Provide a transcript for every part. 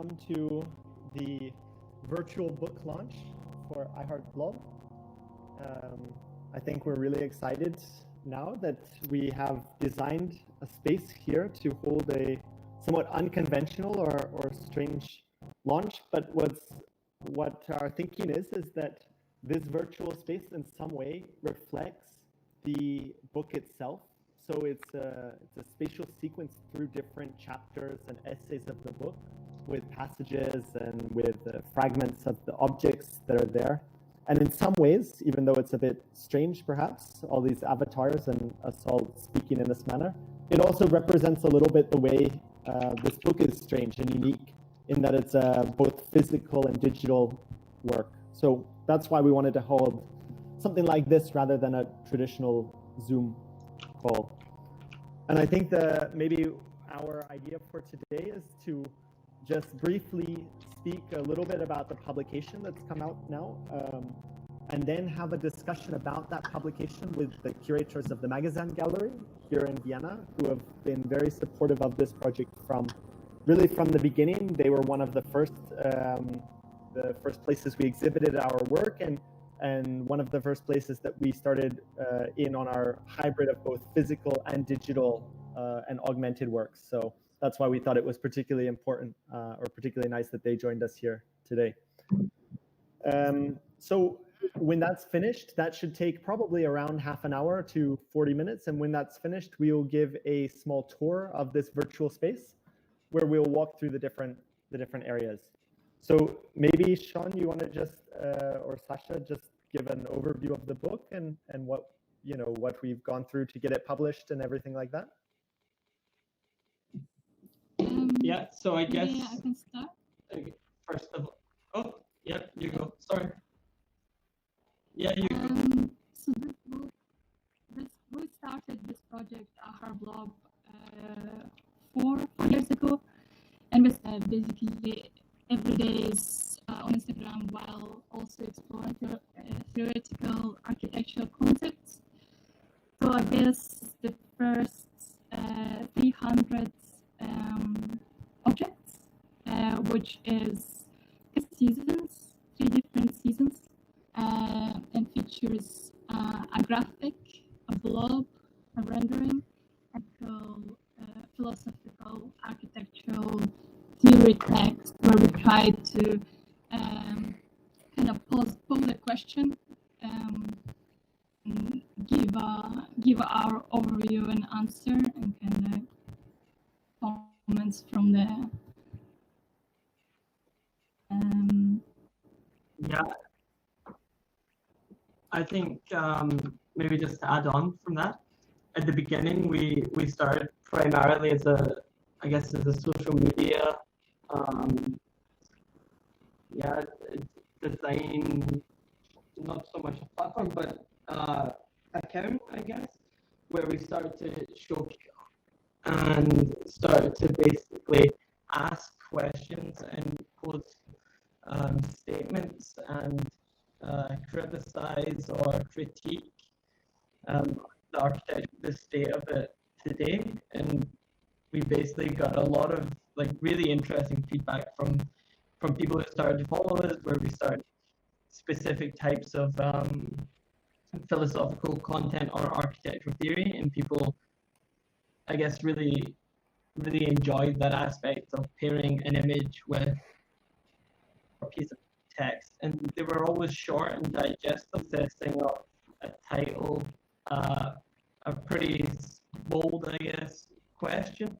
welcome to the virtual book launch for iheartblob. I think we're really excited now that we have designed a space here to hold a somewhat unconventional or strange launch. But what our thinking is that this virtual space in some way reflects the book itself. So it's a spatial sequence through different chapters and essays of the book, with passages and with fragments of the objects that are there. And in some ways, even though it's a bit strange perhaps, all these avatars and us all speaking in this manner, it also represents a little bit the way this book is strange and unique in that it's both physical and digital work. So that's why we wanted to hold something like this rather than a traditional Zoom call. And I think maybe our idea for today is to just briefly speak a little bit about the publication that's come out now, and then have a discussion about that publication with the curators of the Magazine Gallery here in Vienna, who have been very supportive of this project from the beginning. They were one of the first places we exhibited our work, and one of the first places that we started in on our hybrid of both physical and digital and augmented works. So that's why we thought it was particularly important or particularly nice that they joined us here today. So when that's finished, that should take probably around half an hour to 40 minutes. And when that's finished, we will give a small tour of this virtual space where we'll walk through the different areas. So maybe Sean, you want to just, or Sasha, just give an overview of the book and what we've gone through to get it published and everything like that? Yeah, so I guess I can start. Okay, first of all, oh yeah, you go. Sorry. Yeah, you go. So we started this project, iheartblob, 4 years ago, and we basically every day is on Instagram while also exploring theoretical architectural concepts. So I guess the first 300 objects, which is seasons, 3 different seasons, and features a graphic, a blog, a rendering, and philosophical architectural theory text, where we try to kind of pose a question, give our overview and answer, and kind of comments from the Yeah, I think maybe just to add on from that, at the beginning we started primarily as a social media design, not so much a platform, but account, I guess, where we started to show and started to basically ask questions and pose statements and criticize or critique the architecture, the state of it today. And we basically got a lot of really interesting feedback from people who started to follow us, where we started specific types of philosophical content or architectural theory, and people, I guess, really enjoyed that aspect of pairing an image with a piece of text. And they were always short and digestible, consisting of a title, a pretty bold, I guess, question,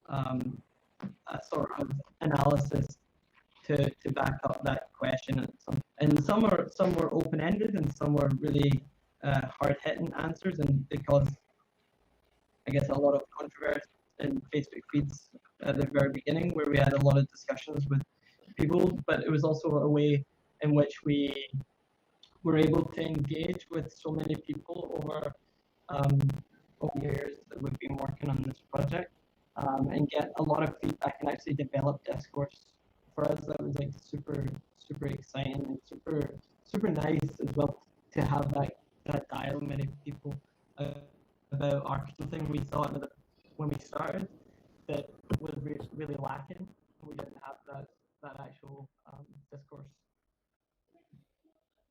a sort of analysis to back up that question, and some were open-ended and some were really hard-hitting answers, and because I guess a lot of controversy in Facebook feeds at the very beginning, where we had a lot of discussions with people, but it was also a way in which we were able to engage with so many people over years that we've been working on this project, and get a lot of feedback and actually develop discourse. For us, that was super exciting and super nice as well to have that dialogue with people about architecture. Thing we thought when we started that was really lacking we didn't have that actual discourse.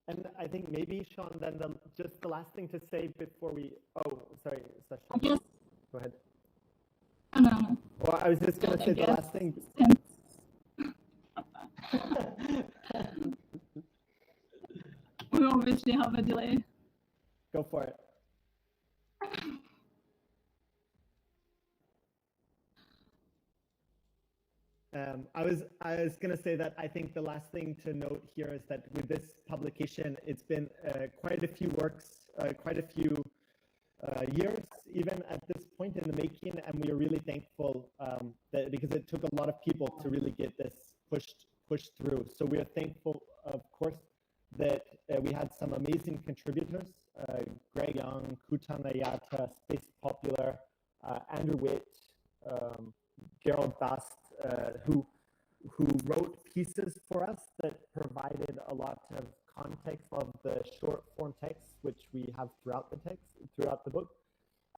And I think maybe, Sean, then just the last thing to say before we... Oh, sorry, Sasha. I guess. Go ahead. Oh, no. Well, I was just going to say the last thing. We obviously have a delay. Go for it. I was going to say that I think the last thing to note here is that with this publication, it's been quite a few works, quite a few years even at this point in the making, and we are really thankful that because it took a lot of people to really get this pushed through. So we are thankful, of course, that we had some amazing contributors: Greg Young, Kutan Ayata, Space Popular, Andrew Witt, Gerald Bast, who wrote pieces for us that provided a lot of context of the short form text, which we have throughout the book,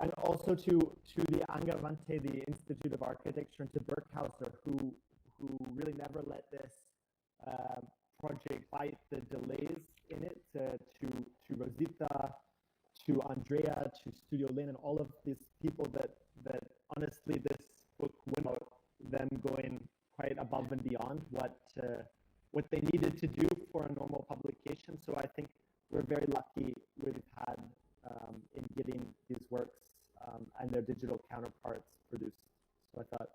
and also to the Angavante, the Institute of Architecture, and to Berkhauser, who really never let this project bite the delays in it, to Rosita, to Andrea, to Studio Lin, and all of these people that honestly this book without them going quite above and beyond what they needed to do for a normal publication. So I think we're very lucky we've had in getting these works and their digital counterparts produced. So I thought,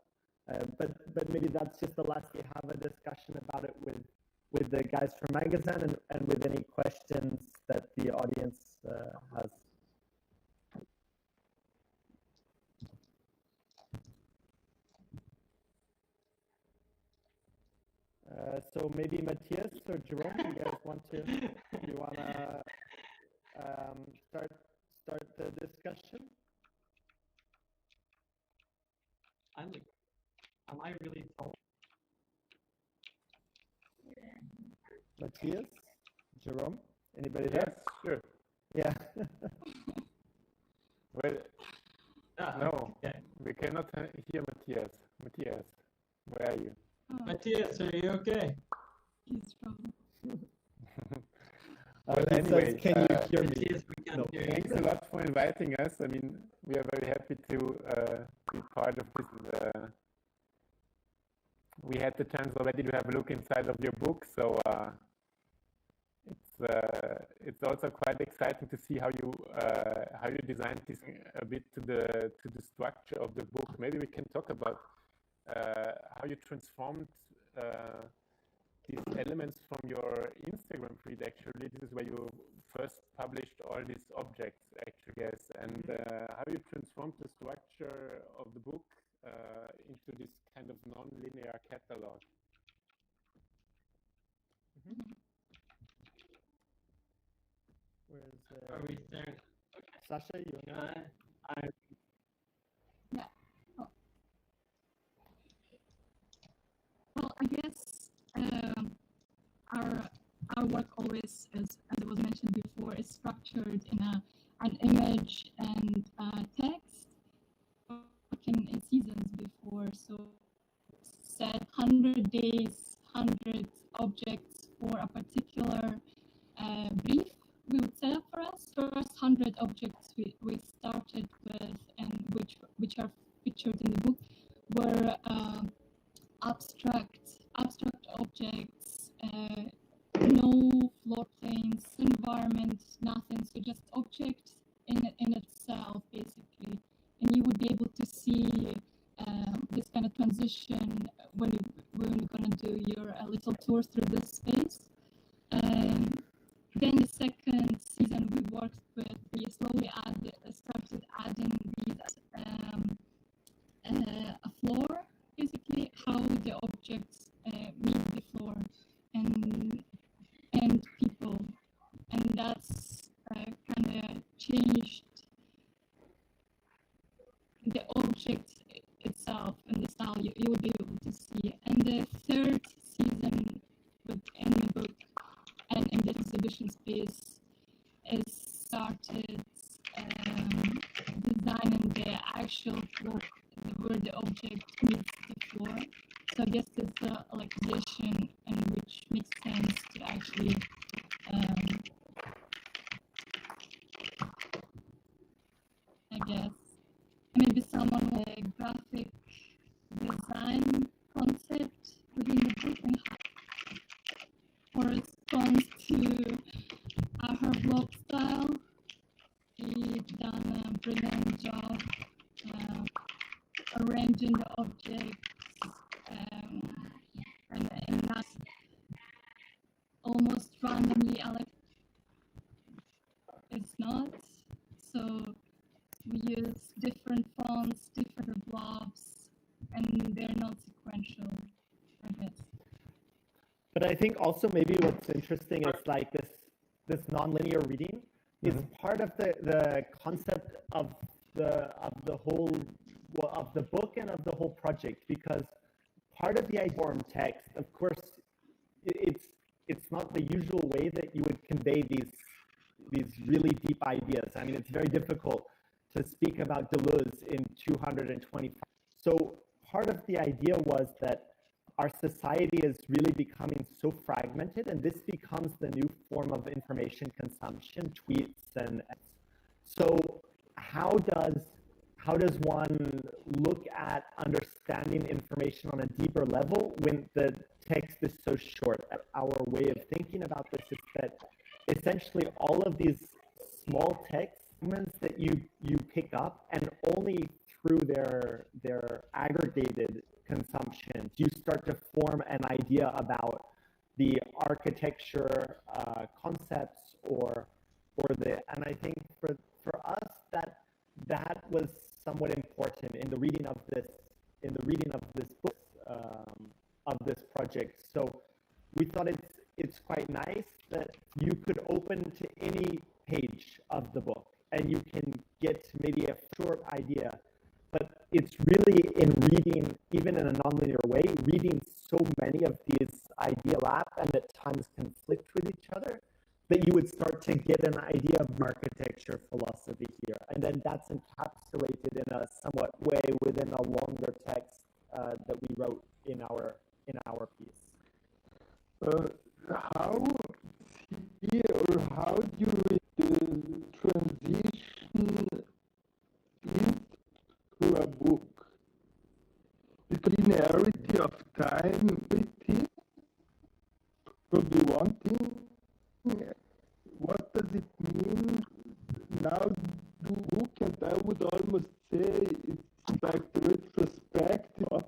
but maybe that's just the last we have a discussion about it with the guys from Magazine and with any questions that the audience has. So maybe Matthias or Jerome, you guys want to start the discussion? Am I really tall? Matthias, Jerome, anybody there? Yes, sure. Yeah. Well, no, okay. we cannot hear Matthias. Matthias, where are you? Matthias, are you okay? He's trouble. Well, He anyway, says, can you hear me? Matthias, we can't hear you. thanks a lot for inviting us. I mean, we are very happy to be part of this. We had the chance already to have a look inside of your book, so it's also quite exciting to see how you designed this a bit to the structure of the book. Maybe we can talk about how you transformed these elements from your Instagram feed. Actually, this is where you first published all these objects, actually, yes, and how you transformed the structure of the book into this kind of non-linear catalog. Mm-hmm. Where's Are we there? Okay. Sasha? You know? Yeah. Oh. Well, I guess our work always, as it was mentioned before, is structured in an image and text. Working in seasons before, so said 100 days, 100 objects for a particular brief we would set up for us. First 100 objects we started with, and which are featured in the book, were abstract objects, no floor planes, environment, nothing. So just objects in itself, basically. And you would be able to see this kind of transition when you're going to do your little tour through this space. Then the second season we slowly started adding these a floor, basically how the objects meet the floor and people, and that's kind of changed the object itself and the style you will be able to see. And the third season within the book and in the exhibition space is started designing the actual floor where the object meets the floor. So I guess this within the book and corresponds to iheartblob style. We've done a brilliant job arranging the objects and not almost randomly allocated. It's not. So we use different fonts, different blobs, and they're not sequential, I guess. But I think also maybe what's interesting is like this nonlinear reading is part of the concept of the whole of the book and of the whole project, because part of the form text, of course, it's not the usual way that you would convey these really deep ideas. I mean, it's very difficult to speak about Deleuze in 225. So part of the idea was that our society is really becoming so fragmented, and this becomes the new form of information consumption, tweets and so how does one look at understanding information on a deeper level when the text is so short? Our way of thinking about this is that essentially all of these small text segments that you pick up, and only through their aggregated consumption do you start to form an idea about the architecture concepts or and I think for us that was somewhat important in the reading of this book of this project. So we thought it's quite nice that you could open to any page of the book and you can get maybe a short idea, but it's really in reading, even in a nonlinear way, reading so many of these ideal apps and at times conflict with each other, that you would start to get an idea of architecture philosophy here. And then that's encapsulated in a somewhat way within a longer text that we wrote in our piece. How do you read the transition into a book? The linearity of time with it, probably one thing. What does it mean now do book? And I would almost say it's like the retrospective.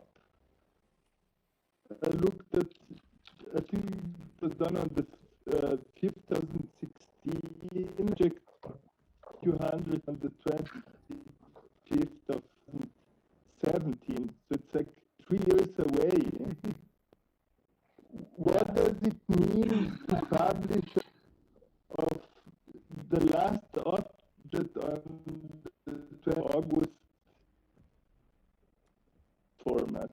I looked at, I think it was done on the 2016 project 200 on the 25th of 17. So it's like 3 years away. What does it mean to publish of the last object on the 12th August format?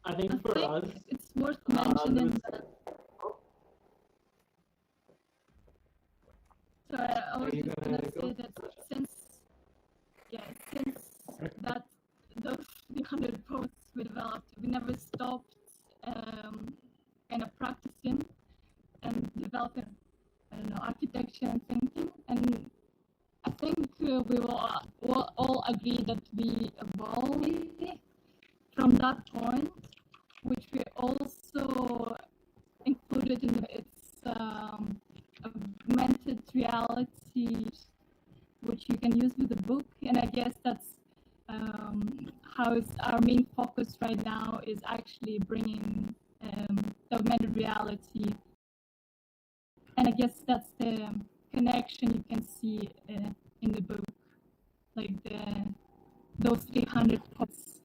I think for us, it's worth mentioning that. So I was just gonna say that since that those 300 posts we developed, we never stopped kind of practicing and developing, I don't know, architecture and thinking. And I think we will all agree that we evolved from that point, which we also included in its augmented reality, which you can use with the book. And I guess that's how our main focus right now is actually bringing the augmented reality. And I guess that's the connection you can see in the book, like those 300 posts,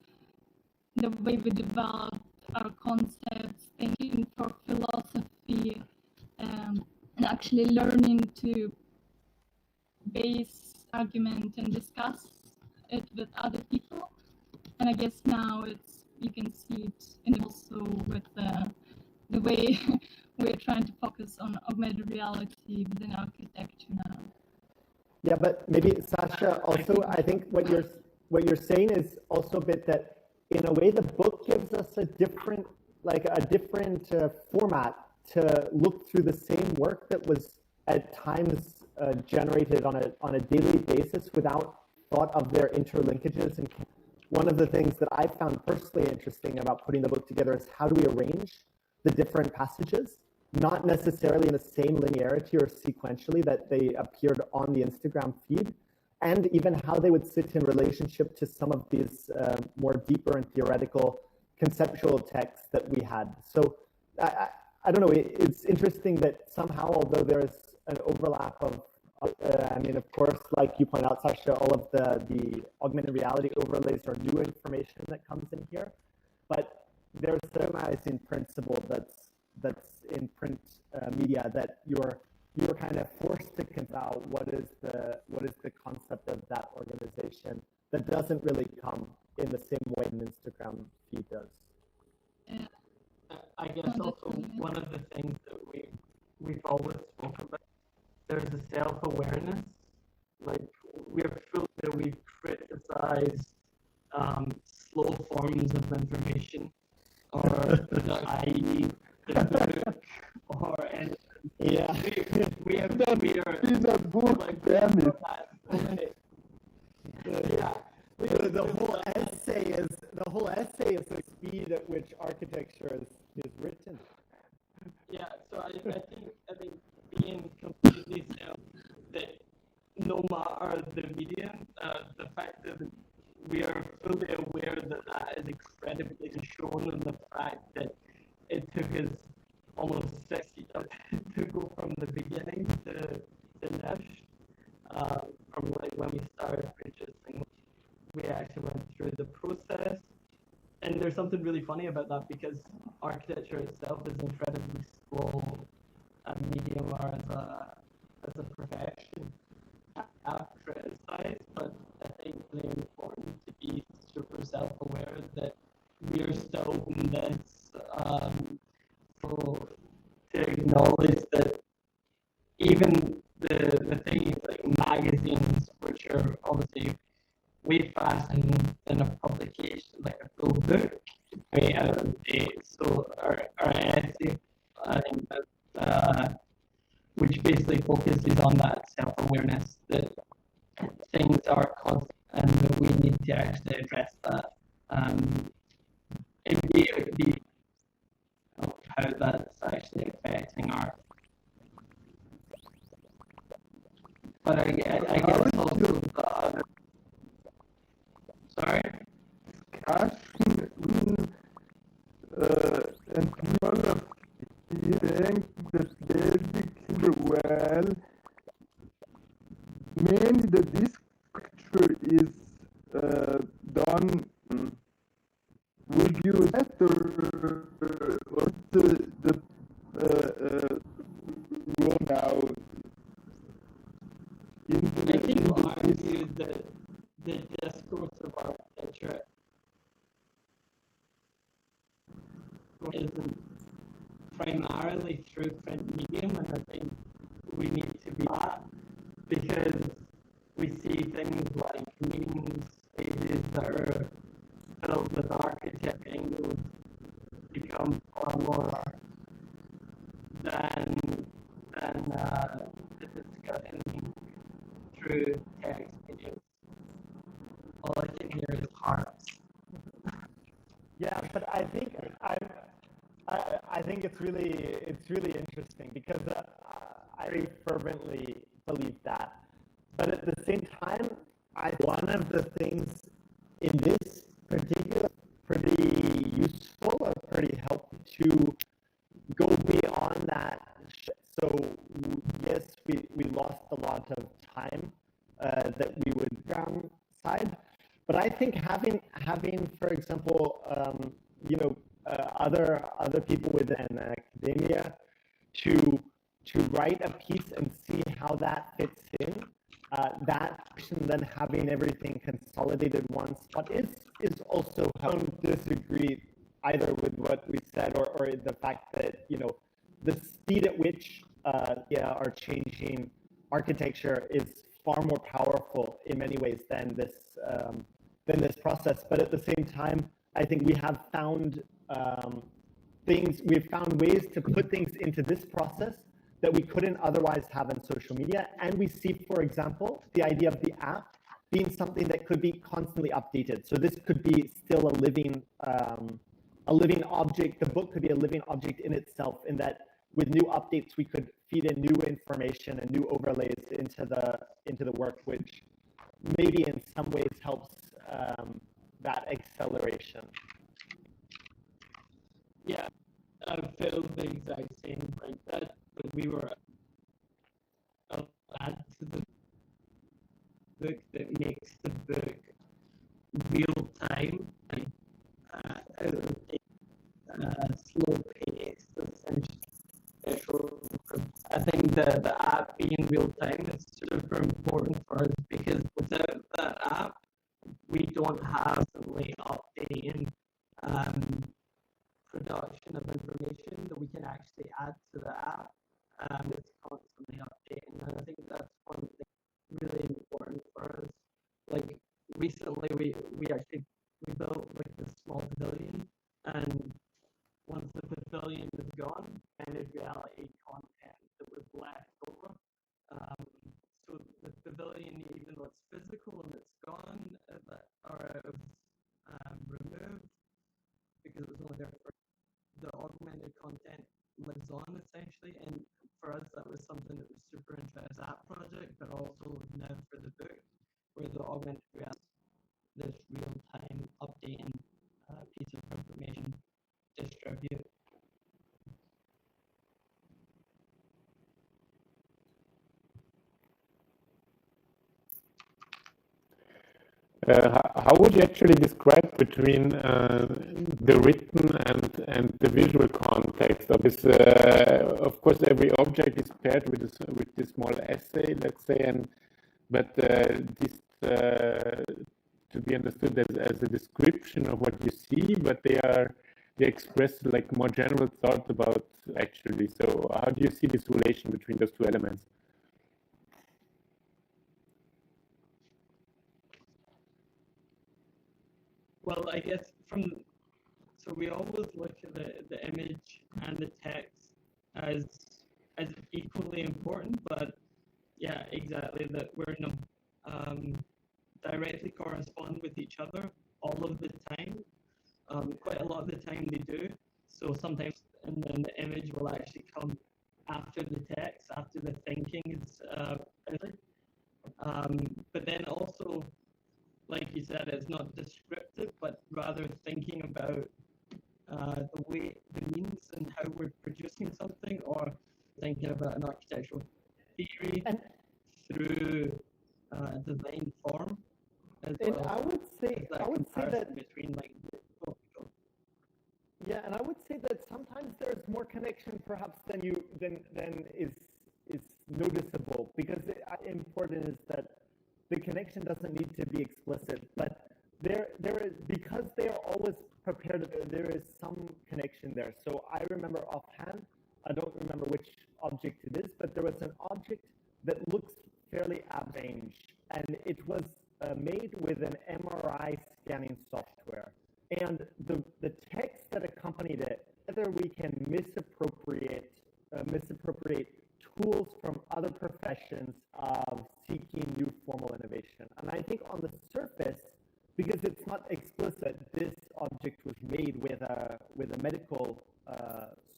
the way we develop our concepts, thinking for philosophy, and actually learning to base argument and discuss it with other people. And I guess now you can see it, and also with the way we're trying to focus on augmented reality within architecture now. Yeah, but maybe Sasha, also I think what you're saying is also a bit that in a way the book gives us a different format to look through the same work that was at times generated on a daily basis without thought of their interlinkages. And one of the things that I found personally interesting about putting the book together is how do we arrange the different passages, not necessarily in the same linearity or sequentially that they appeared on the Instagram feed, and even how they would sit in relationship to some of these more deeper and theoretical conceptual texts that we had. So I don't know, it's interesting that somehow, although there's an overlap of, I mean, of course, like you point out, Sasha, all of the augmented reality overlays are new information that comes in here, but there's a organizing principle that's in print media that you're kind of forced to think about what is the concept of that organization that doesn't really come in the same way an Instagram feed does. I guess also one of the things that we've always spoken about, there's a self-awareness. Like we're fully that we criticize slow forms of information, or the i.e. the book, or and yeah, we are in a book, like damn it. Yeah. The whole essay is the speed at which architecture is written. Yeah, so I think being completely self, that no matter the medium, the fact that we are fully aware that that is incredibly shown, and the fact that it took us almost 6 years to go from the beginning to finish, from like when we started producing, we actually went through the process. And there's something really funny about that, because architecture itself is incredibly slow medium, or as a profession. I've criticized, but I think it's really important to be super self-aware that we are still in this, so to acknowledge that even the things like magazines, which are obviously way faster than a publication, like a full book. I mean, so our essay, I think that, which basically focuses on that self-awareness that things are constant and that we need to actually address that. And be how that's actually affecting art. But I guess also the other. Sorry? And all of the things that basically, well, mainly the structure is done. Would you better or the run out in the, I think in we'll the argue that the discourse of architecture isn't primarily through print medium, and I think we need to be that, because we see things like memes, pages that are filled with architect angles become far more than the discussion through text medium. All I can hear is hearts. Yeah, but I think it's really interesting, because I very fervently believe that. But at the same time, one of the things in this particular pretty useful or pretty helpful to go beyond that. So yes, we lost a lot of time that we would side, but I think having for example, other people within academia to write a piece and see how that fits in, that and then having everything consolidated one spot is also. I don't disagree either with what we said, or the fact that the speed at which are changing architecture is far more powerful in many ways than this process. But at the same time, I think we have found we've found ways to put things into this process that we couldn't otherwise have in social media. And we see, for example, the idea of the app being something that could be constantly updated. So this could be still a living object. The book could be a living object in itself, in that with new updates, we could feed in new information and new overlays into the work, which maybe in some ways helps that acceleration. Yeah, I felt the exact same like that, but we were add to the book that makes the book real time, slow paced, essentially. I think the app being real time is super important for us, because without that app, we don't have constantly updating production of information that we can actually add to the app. It's constantly updating, and I think that's one thing really important for us. Like recently, we built like this small pavilion, and once the pavilion is gone, augmented reality content that was left over. So the pavilion, even though it's physical and it's gone, or it was removed because it was only there for the augmented content lives on essentially. And for us, that was something that was super interesting app project, but also now for the book, where the augmented reality, this real time updating piece of information distribute. How would you actually describe between the written and the visual context of this? Of course, every object is paired with this small essay, let's say, but this to be understood as a description of what you see, but they express like more general thought about actually. So how do you see this relation between those two elements? Well, I guess so we always look at the image and the text as equally important, but yeah, exactly, that we're directly correspond with each other all of the time. Quite a lot of the time they do. So sometimes, and then the image will actually come after the text, after the thinking is but then also, like you said, it's not descriptive, but rather thinking about the way, the means, and how we're producing something, or thinking about an architectural theory through design form. As well. I would say that between like. Yeah, and I would say that sometimes there's more connection, perhaps, than is noticeable, because important is that the connection doesn't need to be explicit, but there is, because they are always prepared. There is some connection there. So I remember offhand, I don't remember which object it is, but there was an object that looks fairly strange, and it was made with an MRI scanning software. And the text that accompanied it, whether we can misappropriate tools from other professions of seeking new formal innovation. And I think on the surface, because it's not explicit, this object was made with a medical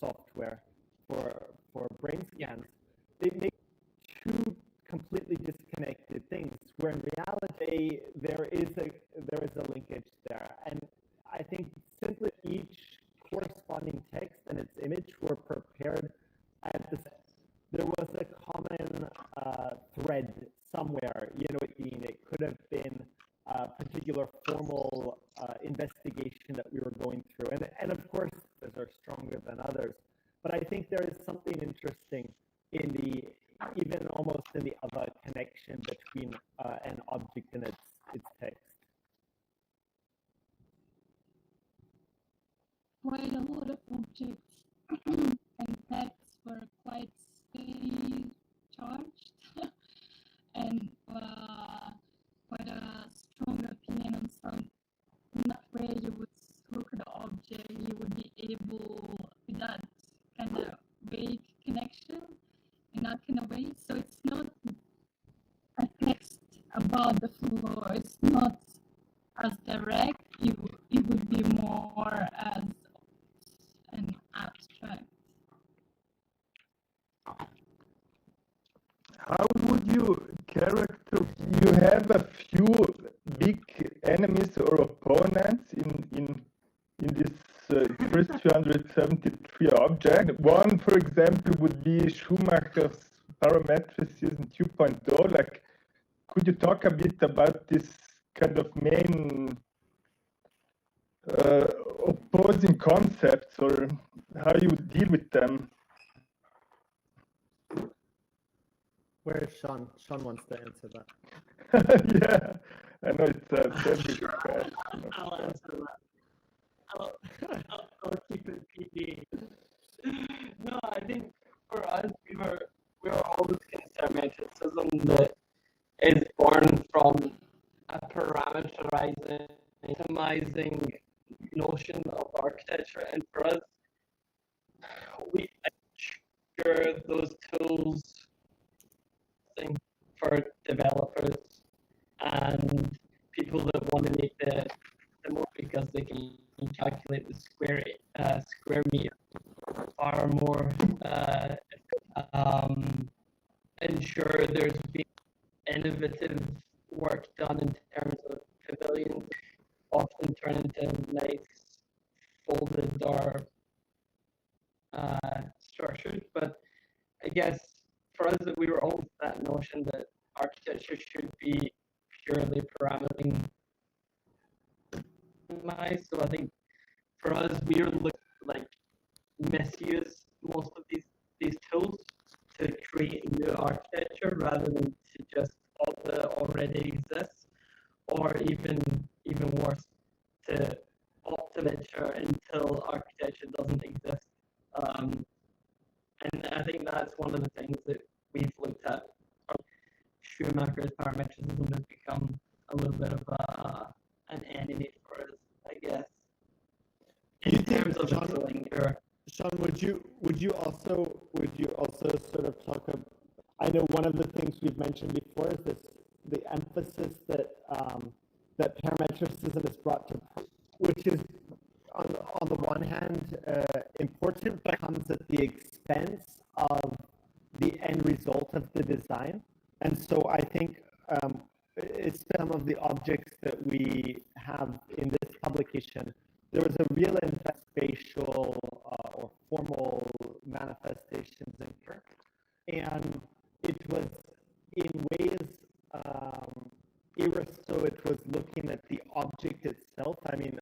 software for brain scans. They make two completely disconnected things, where in reality there is a linkage there. And I think simply each corresponding text and its image were prepared at the. There was a common thread somewhere. It could have been a particular formal investigation that we were going through, and of course, those are stronger than others. But I think there is something interesting in even almost in the other connection between an object and its text. Quite a lot of objects and texts were quite steadily charged and quite a strong opinion on some. In that way, you would look at the object, you would be able, with that kind of vague connection, in that kind of way. So it's not a text about about the floor. It's not as direct. It would be more as an abstract. How would you character? You have a few big enemies or opponents in this first 273 object. One, for example, would be Schumacher's parametricism 2.0. Like, could you talk a bit about this kind of main opposing concepts, or how you deal with them? Where is Sean? Sean wants to answer that. Yeah, I know it's a very big question. I'll answer that. I'll keep it PG. No, I think for us, we were always concerned metricism that is born from a parameterizing, itemizing notion of architecture, and for us, we sure those tools for developers and people that want to make the more because they can calculate the square meter far more ensure there's been innovative work done in terms of pavilions, often turn into nice folded or structures. But I guess for us, we were always that notion that architecture should be purely parameter. So I think for us, we are looking like misuse most of these tools to create new architecture rather than to just all that already exists, or even worse, to optimize until architecture doesn't exist. And I think that's one of the things that we've looked at. Schumacher's parametricism has become a little bit of an enemy for us, I guess. In terms of Sean, tooling, Sean, would you also sort of talk about? I know one of the things we've mentioned before is the emphasis that that parametricism is brought to, which is on the one hand important, but comes at the expense of the end result of the design. And so I think it's some of the objects that we have in this publication. There was a real spatial or formal manifestations in here, and it was in ways so it was looking at the object itself. I mean,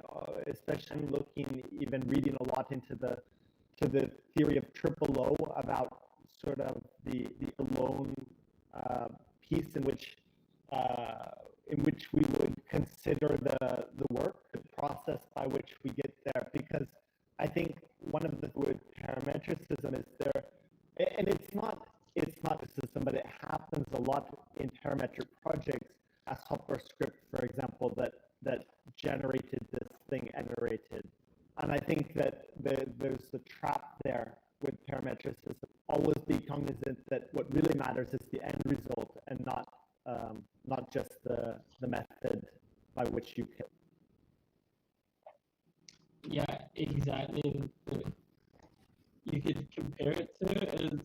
especially looking, even reading a lot into the theory of triple O about sort of the alone piece in which we would consider the work, the process by which we get there. Because I think one of the with parametricism is there, and it's not a system, but it happens a lot in parametric projects. A helper script, for example, that generated this thing and iterated. And I think that there's the trap there with parametricism. Always be cognizant that what really matters is the end result and not just the method by which you can. Yeah, exactly. You could compare it to as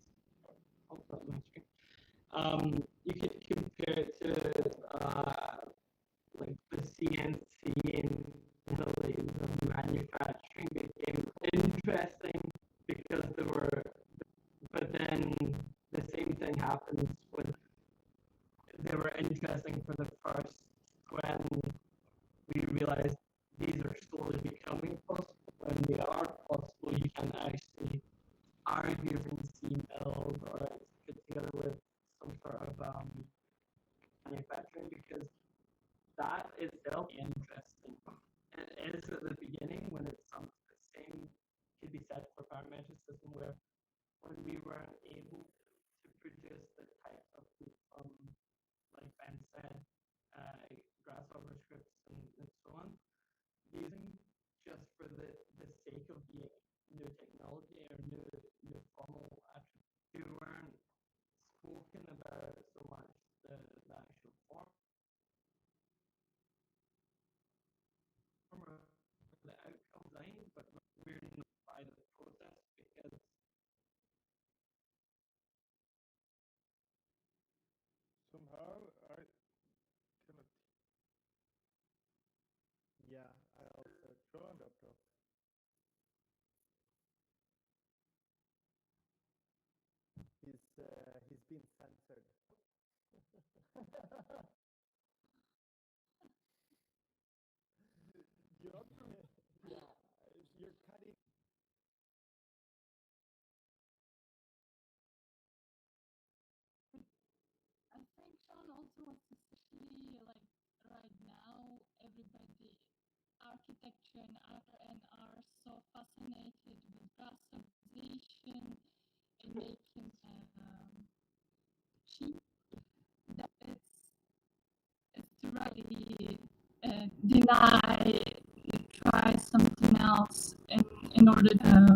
you could compare it to like the CNC and the manufacturing became interesting because but then the same thing happens when they were interesting for the first when we realized these are slowly becoming possible. When they are possible, you can actually argue from C-mills or put together with some sort of manufacturing because that itself is interesting. And it is at the beginning when it's the same could be said for parametric system where when we weren't able to produce the type of like Ben said, grasshopper scripts and so on, using just for the sake of being new technology or new formal attributes. We weren't spoken about so much the actual form been censored. Yeah, you're cutting. I think Sean also wants to see, like, right now, everybody, architecture and are so fascinated with customization and making cheap that it's to really deny, try something else in order to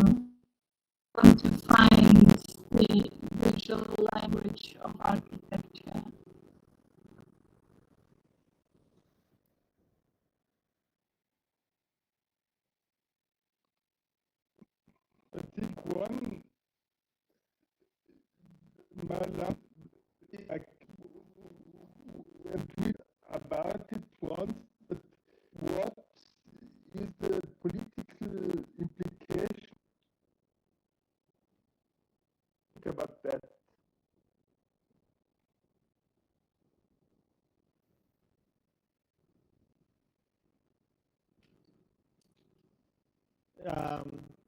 find the visual language of architecture. I think one my last and tweet about it once, but what is the political implication about that?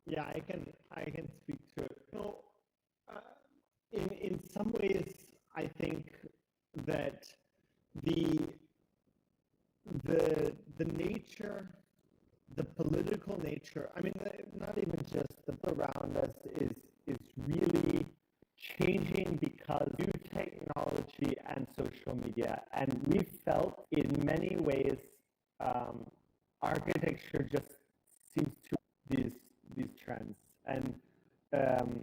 Yeah, I can speak to it. Uh, in some ways, I think that the the nature, the political nature. I mean, not even just the around us is really changing because new technology and social media, and we felt in many ways architecture just seems to these trends. And um,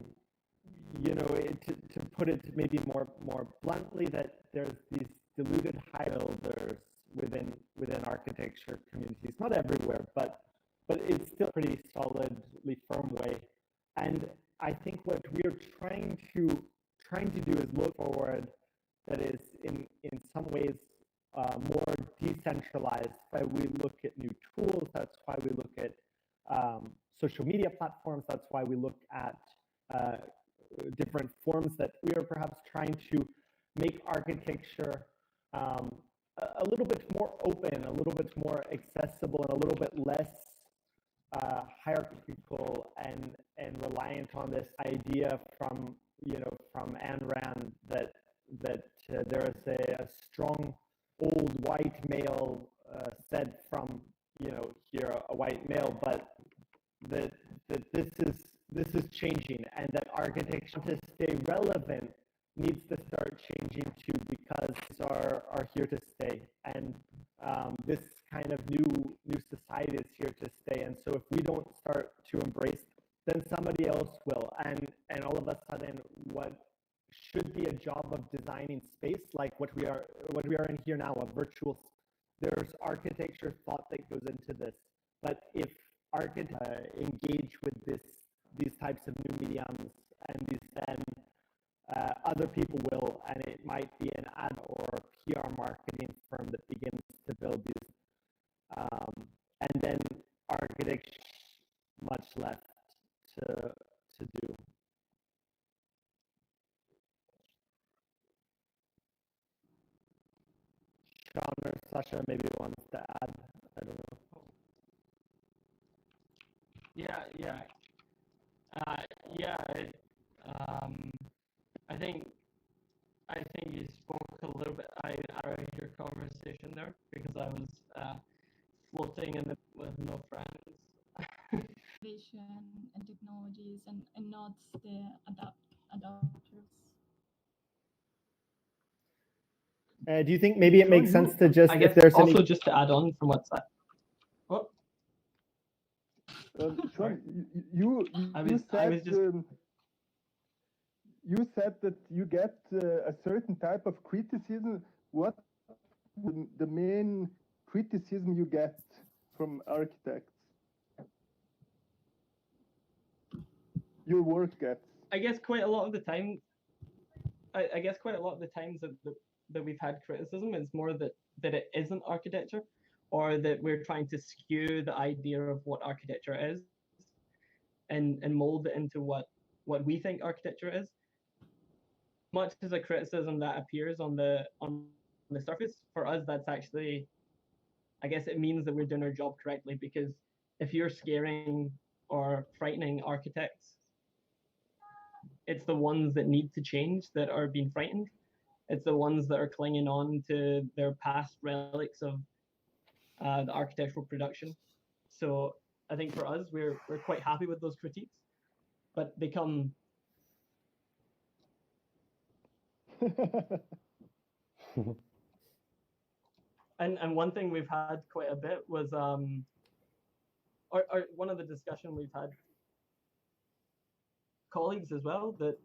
to put it maybe more bluntly, that there's these deluded high builders within architecture communities, not everywhere, but it's still pretty solidly firm way. And I think what we're trying to do is look forward, that is in some ways more decentralized. Why we look at new tools. That's why we look at social media platforms. That's why we look at uh, different forms that we are perhaps trying to make architecture a little bit more open, a little bit more accessible, and a little bit less hierarchical and reliant on this idea from Ayn Rand that there is a strong old white male said from here a white male, but that this is changing, and that architecture to stay relevant needs to start changing too, because these are here to stay, and this kind of new society is here to stay. And so if we don't start to embrace, then somebody else will, and all of a sudden what should be a job of designing space, like what we are in here now, a virtual, there's architecture thought that goes into this. But if architects engage with these types of new mediums, and these then other people will, and it might be an ad or PR marketing firm that begins to build these, and then architects much left to do. Sean or Sasha maybe wants to add. I don't know. Yeah. Yeah. Um, I think you spoke a little bit out of your conversation there, because I was floating in the with no friends. Vision and technologies, and not the adapters. Do you think maybe it makes sense to just, I if guess there's also any... just to add on from what's that. Oh, Sean, you I said was just you said that you get a certain type of criticism. What the main criticism you get from architects? Your work gets. I guess quite a lot of the time. I guess quite a lot of the times that we've had criticism is more that it isn't architecture, or that we're trying to skew the idea of what architecture is, and mold it into what we think architecture is. much as a criticism that appears on the surface, for us that's actually, I guess it means that we're doing our job correctly, because if you're scaring or frightening architects, it's the ones that need to change that are being frightened. It's the ones that are clinging on to their past relics of the architectural production. So I think for us, we're quite happy with those critiques, but they come. And one thing we've had quite a bit was or one of the discussion we've had colleagues as well, that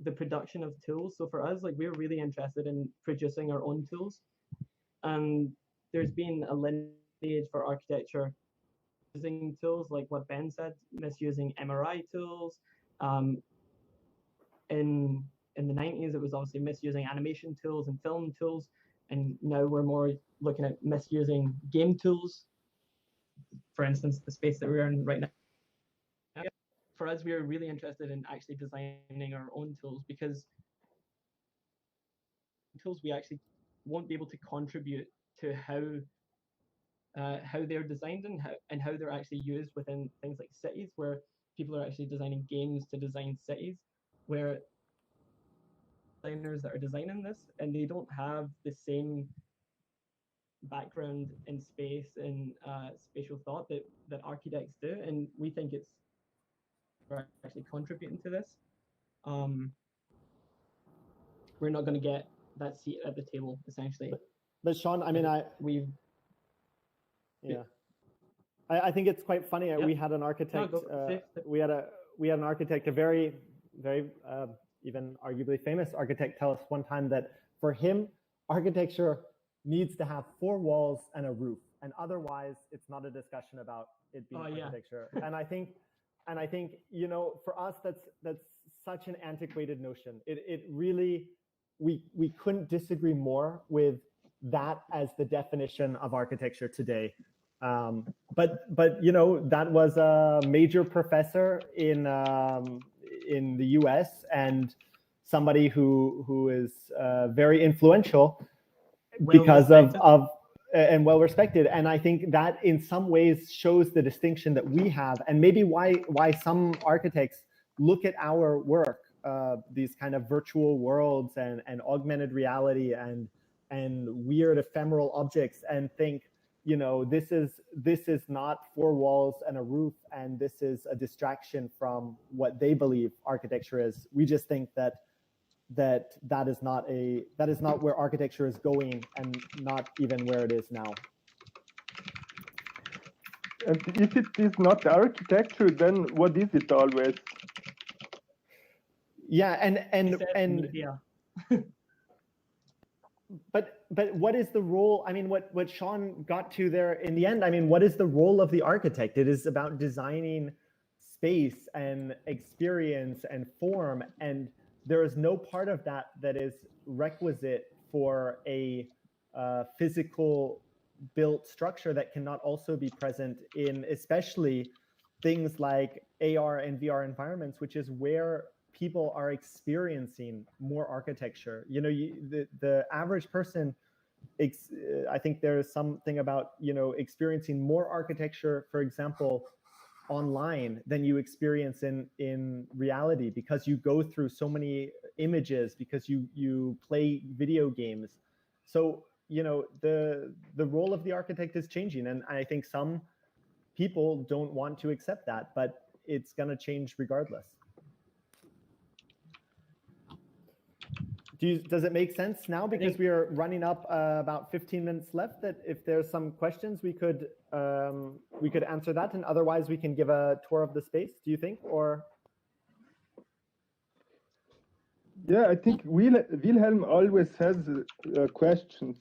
the production of tools. So for us, like, we're really interested in producing our own tools, and there's been a lineage for architecture using tools like what Ben said, misusing MRI tools. In the 90s, it was obviously misusing animation tools and film tools, and now we're more looking at misusing game tools. For instance, the space that we're in right now. For us, we are really interested in actually designing our own tools, because tools we actually won't be able to contribute to how they're designed and how they're actually used within things like cities, where people are actually designing games to design cities, where designers that are designing this, and they don't have the same background in space and spatial thought that architects do, and we think it's we're actually contributing to this. We're not going to get that seat at the table, essentially. But Sean, I mean, I think it's quite funny. We had an architect. We had an architect, a very even arguably famous architect, tell us one time that for him, architecture needs to have 4 walls and a roof, and otherwise it's not a discussion about it being architecture. And I think, you know, for us, that's such an antiquated notion. It really, we couldn't disagree more with that as the definition of architecture today. But you know, that was a major professor in the US, and somebody who is very influential because of and well respected. And I think that in some ways shows the distinction that we have, and maybe why some architects look at our work, these kind of virtual worlds and augmented reality and weird ephemeral objects, and think, you know, this is not 4 walls and a roof, and this is a distraction from what they believe architecture is. We just think that is not where architecture is going, and not even where it is now. And if it is not architecture, then what is it always? Yeah, and media. But what is the role? I mean, what Sean got to there in the end, I mean, what is the role of the architect? It is about designing space and experience and form, and there is no part of that is requisite for a physical built structure that cannot also be present in especially things like AR and VR environments, which is where people are experiencing more architecture. You know, the average person, I think there is something about, you know, experiencing more architecture, for example, online than you experience in reality, because you go through so many images, because you play video games. So, you know, the role of the architect is changing, and I think some people don't want to accept that, but it's going to change regardless. Does it make sense now, because we are running up about 15 minutes left, that if there's some questions we could answer that, and otherwise we can give a tour of the space, do you think? Or yeah, I think Wilhelm always has questions.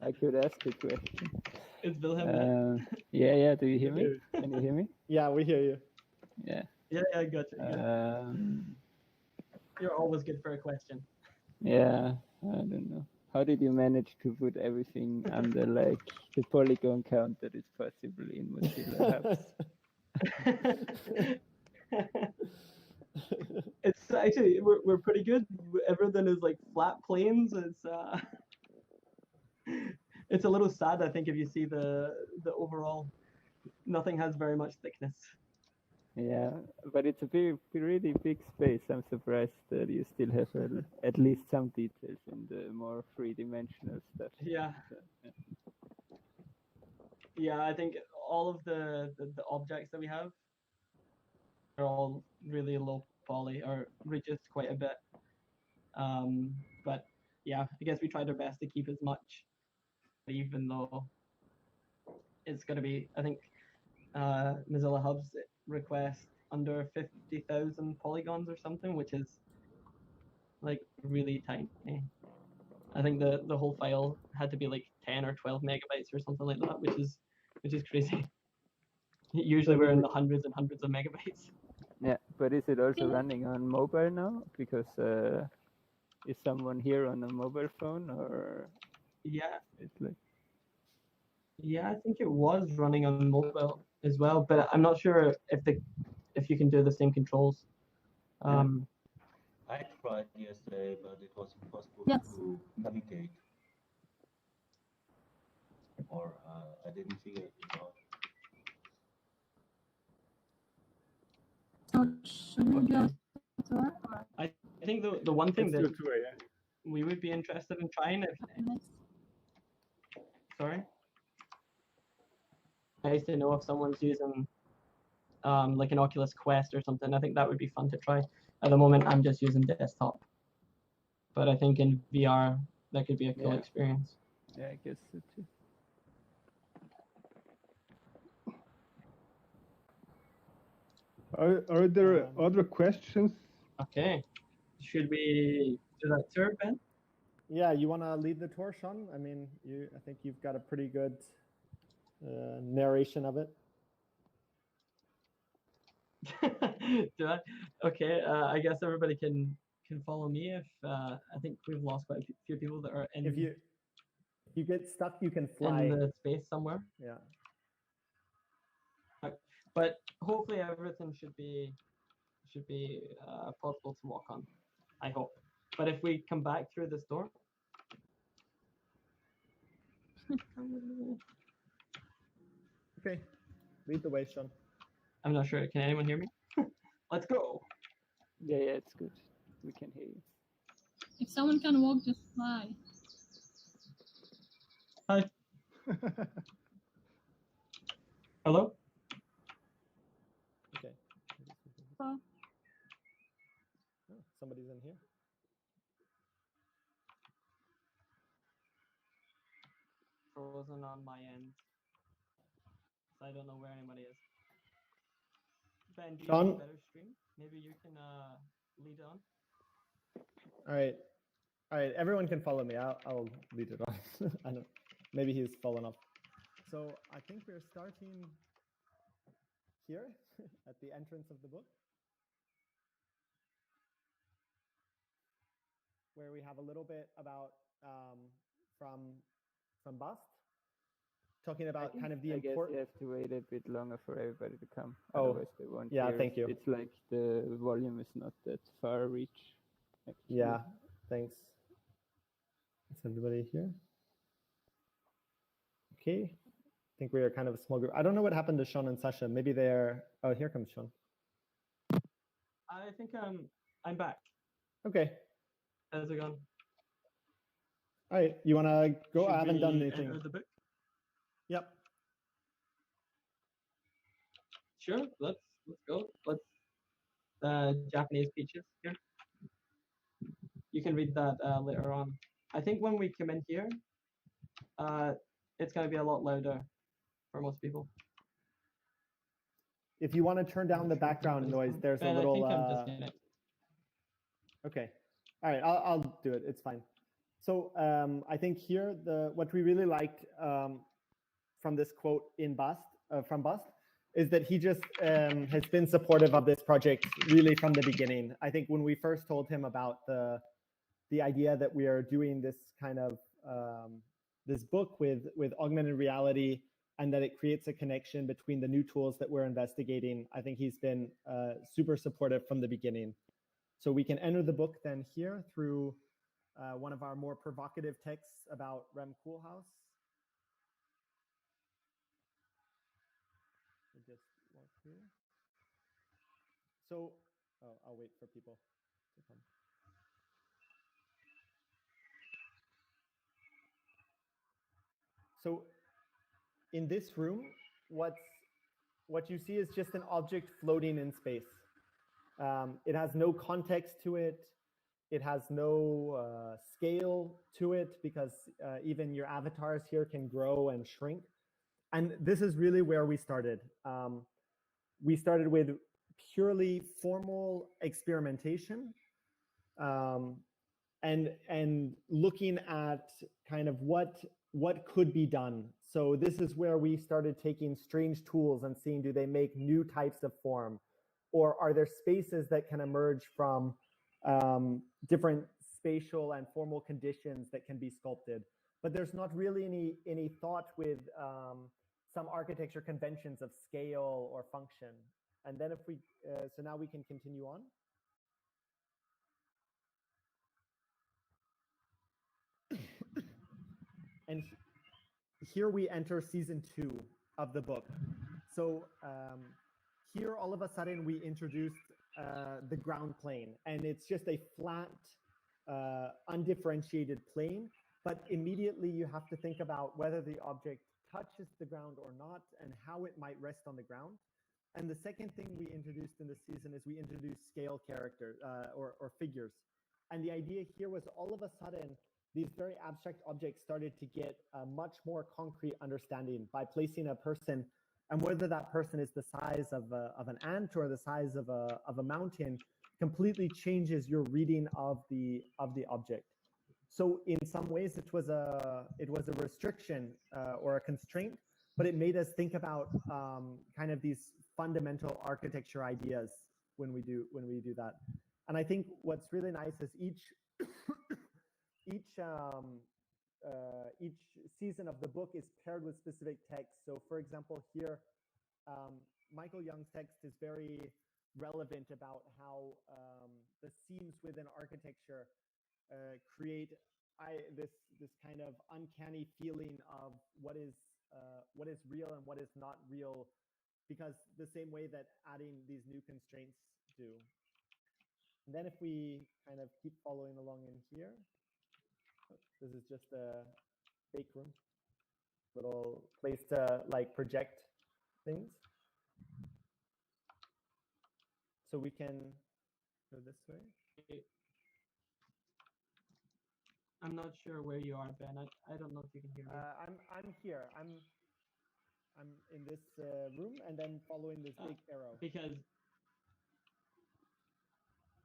I could ask a question. It's Wilhelm. Yeah. Do you hear me? Can you hear me? Yeah, we hear you. Yeah. Yeah, I got you. You're always good for a question. Yeah, I don't know. How did you manage to put everything under like the polygon count that is possible in Mozilla Hubs? It's actually we're pretty good. Everything is like flat planes. It's a little sad, I think, if you see the overall. Nothing has very much thickness. Yeah, but it's a really big space. I'm surprised that you still have at least some details in the more three-dimensional stuff. Yeah. So, yeah. Yeah, I think all of the objects that we have are all really low poly or reduced quite a bit. But yeah, I guess we tried our best to keep as much, even though it's going to be, I think, Mozilla Hub's request under 50,000 polygons or something, which is like really tiny. I think the whole file had to be like 10 or 12 megabytes or something like that, which is crazy. Usually we're in the hundreds and hundreds of megabytes. Yeah, but is it also running on mobile now? Because is someone here on a mobile phone, or Yeah, it's like? yeah, I think it was running on mobile as well, but I'm not sure if you can do the same controls. I tried yesterday, but it was impossible Yes. to navigate. Or I didn't figure it out. So should we go to her? Or I think the one thing Let's do that a tour, yeah. we would be interested in trying, if sorry, nice to know if someone's using like an Oculus Quest or something. I think that would be fun to try. At the moment, I'm just using desktop, but I think in VR that could be a cool experience. Yeah, I guess so too. Are there other questions? Okay, should we do that tour, Ben? Yeah, you want to lead the tour, Sean? I mean, I think you've got a pretty good narration of it. Do I? Okay, I guess everybody can follow me. If I think we've lost quite a few people that are in. If you get stuck, you can fly in the space somewhere. Yeah. But hopefully everything should be possible to walk on. I hope. But if we come back through this door. Okay, lead the way, Sean. I'm not sure. Can anyone hear me? Let's go. Yeah, it's good. We can hear you. if someone can walk, just fly. Hi. Hello? Okay. So, Oh, somebody's in here. Frozen on my end. So I don't know where anybody is. Ben, do you have a better stream? Maybe you can lead on. All right. Everyone can follow me. I'll lead it on. I don't. Maybe he's fallen off. So I think we're starting here at the entrance of the book, where we have a little bit about from Bast, talking about kind of the I guess important. you have to wait a bit longer for everybody to come. Oh, otherwise they won't yeah. hear Thank us. you. It's like the volume is not that far reach. Actually. Yeah. Thanks. Is everybody here? Okay. I think we are kind of a small group. I don't know what happened to Sean and Sasha. Maybe they're. Oh, here comes Sean. I think I'm back. Okay. How's it going? All right. You want to go? Should I haven't done we anything. enter the book? Yep. Sure. Let's go. Let's Japanese peaches here. You can read that later on. I think when we come in here, it's going to be a lot louder for most people. If you want to turn down the background noise, there's a little. Okay. All right. I'll do it. It's fine. So I think here what we really liked from this quote in Bast from Bast is that he just has been supportive of this project really from the beginning. I think when we first told him about the idea that we are doing this kind of this book with augmented reality and that it creates a connection between the new tools that we're investigating. I think he's been super supportive from the beginning. So we can enter the book then here through one of our more provocative texts about Rem Koolhaas. We just walk here. So, oh, I'll wait for people to come. So in this room, what you see is just an object floating in space. It has no context to it. It has no scale to it, because even your avatars here can grow and shrink. And this is really where we started. We started with purely formal experimentation, and looking at kind of what could be done. So this is where we started taking strange tools and seeing, do they make new types of form, or are there spaces that can emerge from different spatial and formal conditions that can be sculpted? But there's not really any thought with some architecture conventions of scale or function. And then if we, so now we can continue on. And here we enter season 2 of the book. So here all of a sudden we introduced the ground plane, and it's just a flat, undifferentiated plane. But immediately you have to think about whether the object touches the ground or not, and how it might rest on the ground. And the second thing we introduced in this season is we introduced scale characters or figures. And the idea here was, all of a sudden, these very abstract objects started to get a much more concrete understanding by placing a person, and whether that person is the size of an ant or the size of a mountain completely changes your reading of the object. So in some ways it was a restriction or a constraint, but it made us think about kind of these fundamental architecture ideas when we do that. And I think what's really nice is each season of the book is paired with specific text. So for example, here, Michael Young's text is very relevant about how the seams within architecture create this kind of uncanny feeling of what is real and what is not real, because the same way that adding these new constraints do. And then if we kind of keep following along in here, this is just a bake room, little place to like project things. So we can go this way. I'm not sure where you are, Ben. I don't know if you can hear me. I'm here. I'm in this room, and then following this big arrow. Because.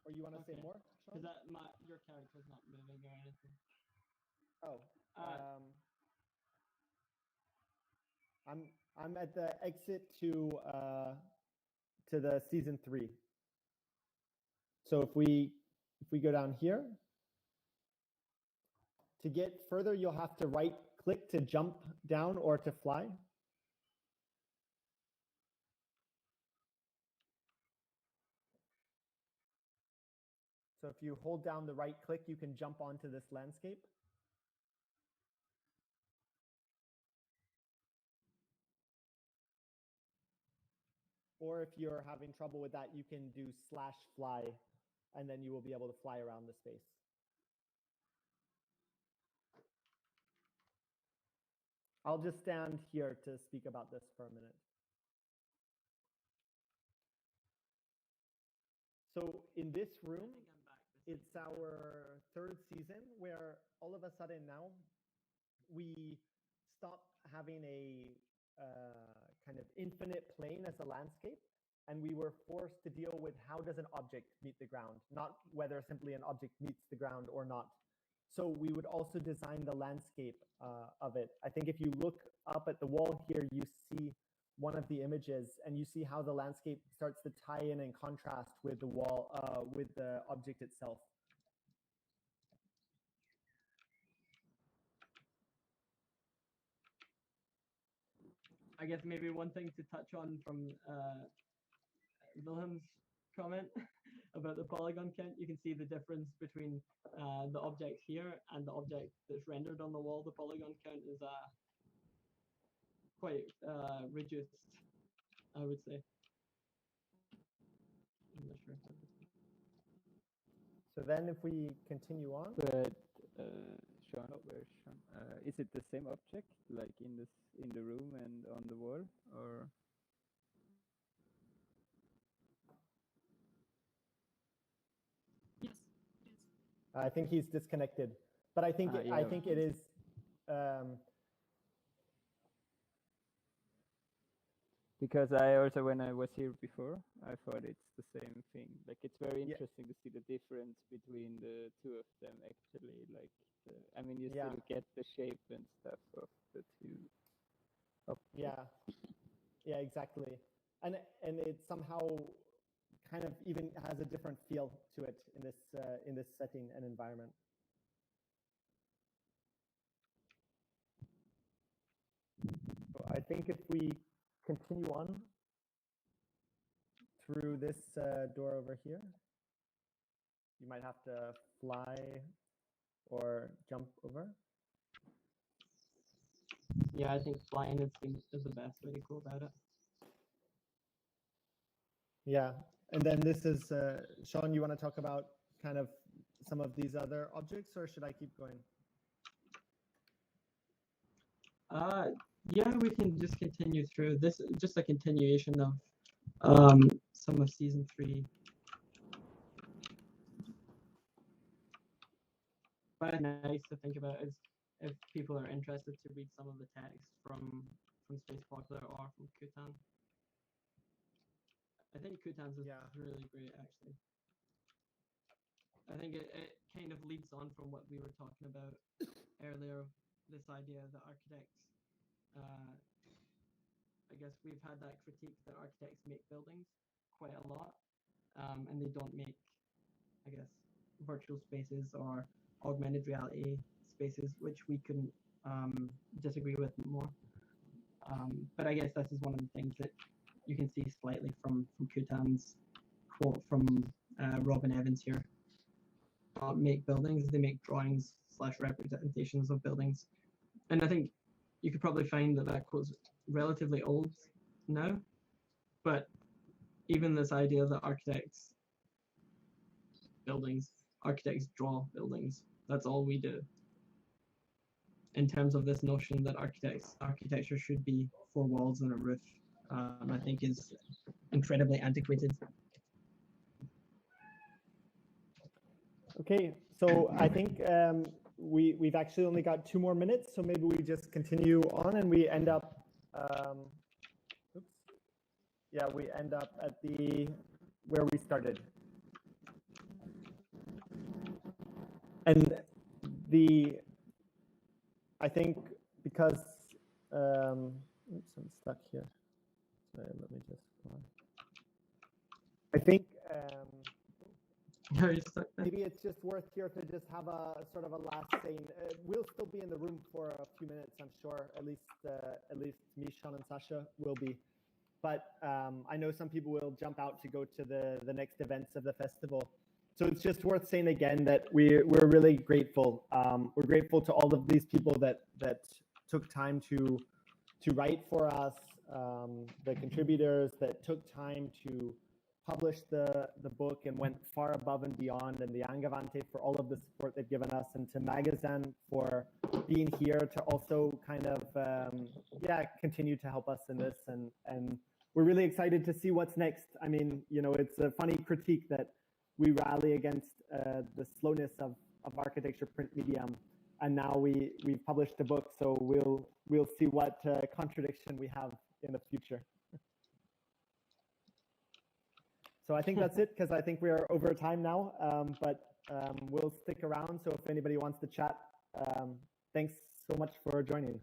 Or you want to say more? Because your character's not moving or anything. Oh. I'm at the exit to the season 3. So if we go down here, to get further, you'll have to right click to jump down or to fly. So if you hold down the right click, you can jump onto this landscape. Or if you're having trouble with that, you can do /fly, and then you will be able to fly around the space. I'll just stand here to speak about this for a minute. So in this room, it's our 3rd season, where all of a sudden now we stop having a kind of infinite plane as a landscape, and we were forced to deal with how does an object meet the ground, not whether simply an object meets the ground or not. So we would also design the landscape of it. I think if you look up at the wall here, you see one of the images, and you see how the landscape starts to tie in and contrast with the wall, with the object itself. I guess maybe one thing to touch on from Wilhelm's comment about the polygon count, you can see the difference between the object here and the object that's rendered on the wall. The polygon count is quite reduced, I would say. I'm not sure. So then if we continue on. But Sean, where's Sean? Is it the same object, like in the room and on the wall, or? Yes, it is. I think he's disconnected, but I think Yeah. I think it is. Because I also, when I was here before, I thought it's the same thing. Like, it's very Yeah. interesting to see the difference between the two of them, actually. Like, I mean, you Yeah. still get the shape and stuff of the two. Yeah, yeah, exactly, and it somehow kind of even has a different feel to it in this setting and environment. So I think if we continue on through this door over here, you might have to fly or jump over. Yeah, I think flying is the best way to go about it. Yeah, and then this is Sean. You want to talk about kind of some of these other objects, or should I keep going? Yeah, we can just continue through this. Just a continuation of some of season 3. But nice to think about is if people are interested to read some of the text from Space Popular or from Kutan. I think Kutan's is really great, actually. I think it kind of leads on from what we were talking about earlier, this idea that architects, I guess we've had that critique that architects make buildings quite a lot, and they don't make, I guess, virtual spaces or augmented reality spaces, which we couldn't disagree with more. But I guess this is one of the things that you can see slightly from Kutan's quote from Robin Evans here. Make buildings, they make drawings / representations of buildings. And I think you could probably find that quote's relatively old now, but even this idea that architects draw buildings, that's all we do. In terms of this notion that architecture should be 4 walls and a roof, I think is incredibly antiquated. Okay, so I think we've actually only got 2 more minutes, so maybe we just continue on and we end up, we end up at where we started. And I think because, oops, I'm stuck here. Sorry, let me just go on. I think maybe it's just worth here to just have a sort of a last saying. We'll still be in the room for a few minutes, I'm sure. At least me, Sean, and Sasha will be. But I know some people will jump out to go to the next events of the festival. So it's just worth saying again that we're really grateful. We're grateful to all of these people that took time to write for us, the contributors that took time to publish the book and went far above and beyond, and the Angavante for all of the support they've given us, and to Magazine for being here to also kind of continue to help us in this, and we're really excited to see what's next. I mean, it's a funny critique that we rally against the slowness of architecture print medium, and now we've published a book, so we'll see what contradiction we have in the future. So I think that's it, because I think we are over time now, but we'll stick around. So if anybody wants to chat, thanks so much for joining.